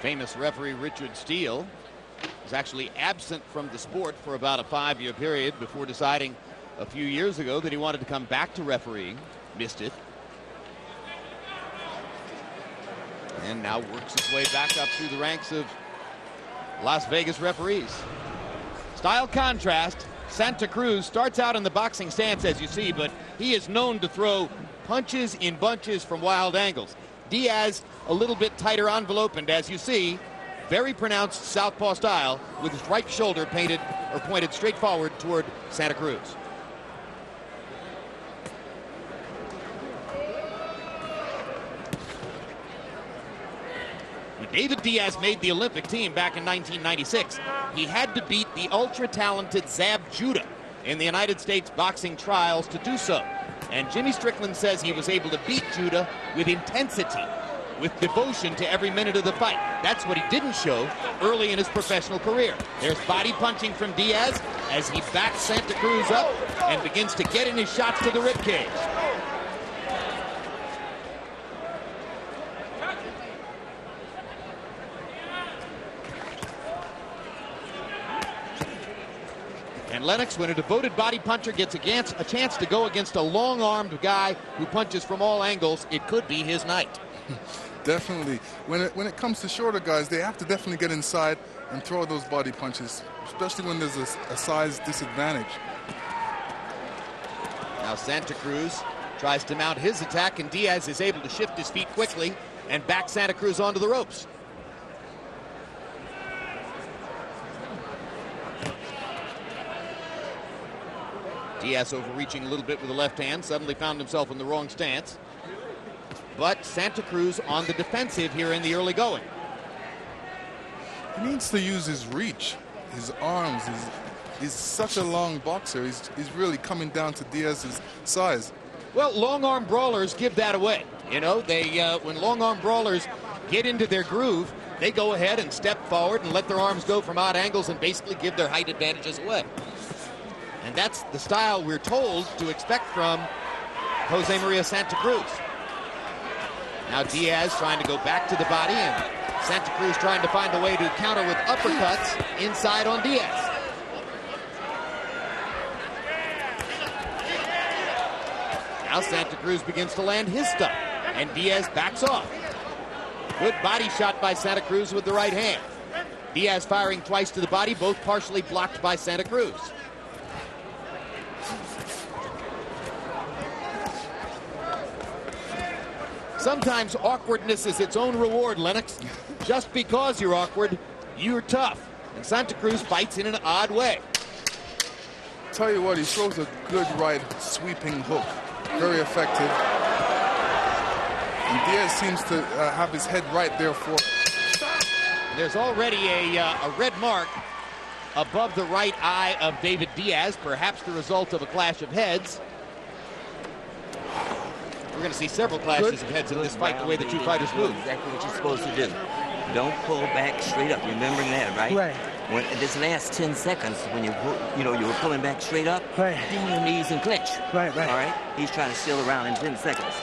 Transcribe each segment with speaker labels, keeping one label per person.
Speaker 1: Famous referee Richard Steele was actually absent from the sport for about a 5-year period before deciding a few years ago that he wanted to come back to refereeing. Missed it. And now works his way back up through the ranks of Las Vegas referees. Style contrast. Santa Cruz starts out in the boxing stance, as you see, but he is known to throw punches in bunches from wild angles. Diaz, a little bit tighter envelope, and as you see, very pronounced southpaw style with his right shoulder painted or pointed straight forward toward Santa Cruz. David Diaz made the Olympic team back in 1996. He had to beat the ultra-talented Zab Judah in the United States boxing trials to do so. And Jimmy Strickland says he was able to beat Judah with intensity, with devotion to every minute of the fight. That's what he didn't show early in his professional career. There's body punching from Diaz as he backs Santa Cruz up and begins to get in his shots to the ribcage. And Lennox, when a devoted body puncher gets a chance to go against a long-armed guy who punches from all angles, it could be his night.
Speaker 2: Definitely. When it comes to shorter guys, they have to definitely get inside and throw those body punches, especially when there's a size disadvantage.
Speaker 1: Now Santa Cruz tries to mount his attack, and Diaz is able to shift his feet quickly and back Santa Cruz onto the ropes. Diaz overreaching a little bit with the left hand, suddenly found himself in the wrong stance. But Santa Cruz on the defensive here in the early going.
Speaker 2: He needs to use his reach, his arms. He's such a long boxer. He's really coming down to Diaz's size.
Speaker 1: Well, long-arm brawlers give that away. You know, when long-arm brawlers get into their groove, they go ahead and step forward and let their arms go from odd angles and basically give their height advantages away. And that's the style we're told to expect from Jose Maria Santa Cruz. Now Diaz trying to go back to the body, and Santa Cruz trying to find a way to counter with uppercuts inside on Diaz. Now Santa Cruz begins to land his stuff, and Diaz backs off. Good body shot by Santa Cruz with the right hand. Diaz firing twice to the body, both partially blocked by Santa Cruz. Sometimes awkwardness is its own reward, Lennox. Just because you're awkward, you're tough. And Santa Cruz fights in an odd way.
Speaker 2: Tell you what, he throws a good right sweeping hook. Very effective. And Diaz seems to have his head right there for it.
Speaker 1: There's already a red mark above the right eye of David Diaz, perhaps the result of a clash of heads. We're going to see several clashes of heads in this fight, the way the two fighters move.
Speaker 3: Exactly what you're supposed to do. Don't pull back straight up. Remembering that, right?
Speaker 4: Right.
Speaker 3: When this last 10 seconds, when you were pulling back straight up,
Speaker 4: right,
Speaker 3: bend your knees and clinch.
Speaker 4: Right, right.
Speaker 3: All right? He's trying to steal around in 10 seconds.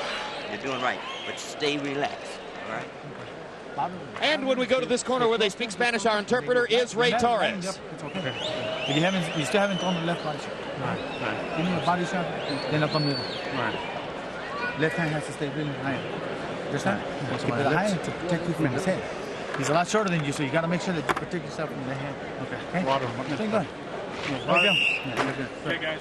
Speaker 3: You're doing right, but stay relaxed. All right?
Speaker 1: And when we go to this corner where they speak Spanish, our interpreter is Ray Torres.
Speaker 4: Okay. You still haven't done the left body shot. Right, right. You know the body shot, then up on the right. Left hand has to stay really high. Understand? Keep it high to protect you from his head. He's a lot shorter than you, so you got to make sure that you protect yourself from the head. Okay. Water. Stay good. Okay, guys.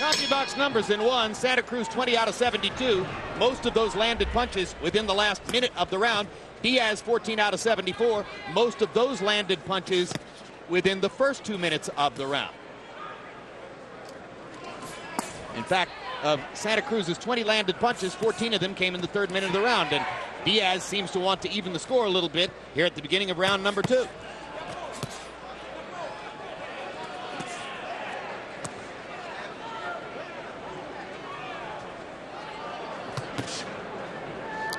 Speaker 1: CompuBox numbers in one. Santa Cruz 20 out of 72. Most of those landed punches within the last minute of the round. Diaz 14 out of 74. Most of those landed punches within the first 2 minutes of the round. In fact, of Santa Cruz's 20 landed punches, 14 of them came in the third minute of the round. And Diaz seems to want to even the score a little bit here at the beginning of round number 2.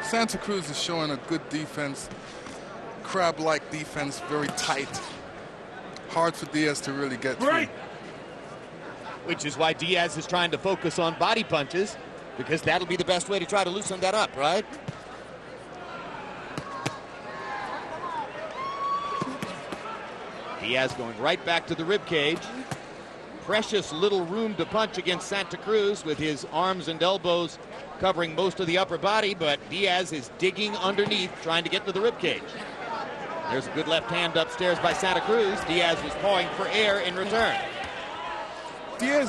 Speaker 2: Santa Cruz is showing a good defense, crab-like defense, very tight. Hard for Diaz to really get through.
Speaker 1: Which is why Diaz is trying to focus on body punches, because that'll be the best way to try to loosen that up, right? Diaz going right back to the rib cage. Precious little room to punch against Santa Cruz with his arms and elbows covering most of the upper body, but Diaz is digging underneath, trying to get to the rib cage. There's a good left hand upstairs by Santa Cruz. Diaz was pawing for air in return.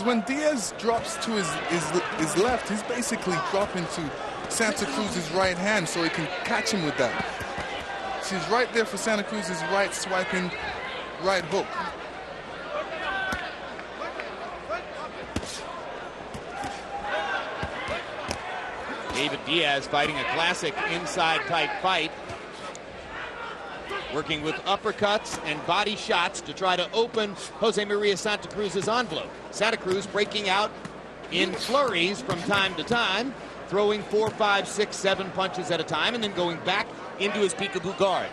Speaker 2: When Diaz drops to his left, he's basically dropping to Santa Cruz's right hand so he can catch him with that. She's right there for Santa Cruz's right swiping right hook.
Speaker 1: David Diaz fighting a classic inside type fight, working with uppercuts and body shots to try to open Jose Maria Santa Cruz's envelope. Santa Cruz breaking out in flurries from time to time, throwing 4, 5, 6, 7 punches at a time, and then going back into his peekaboo guard.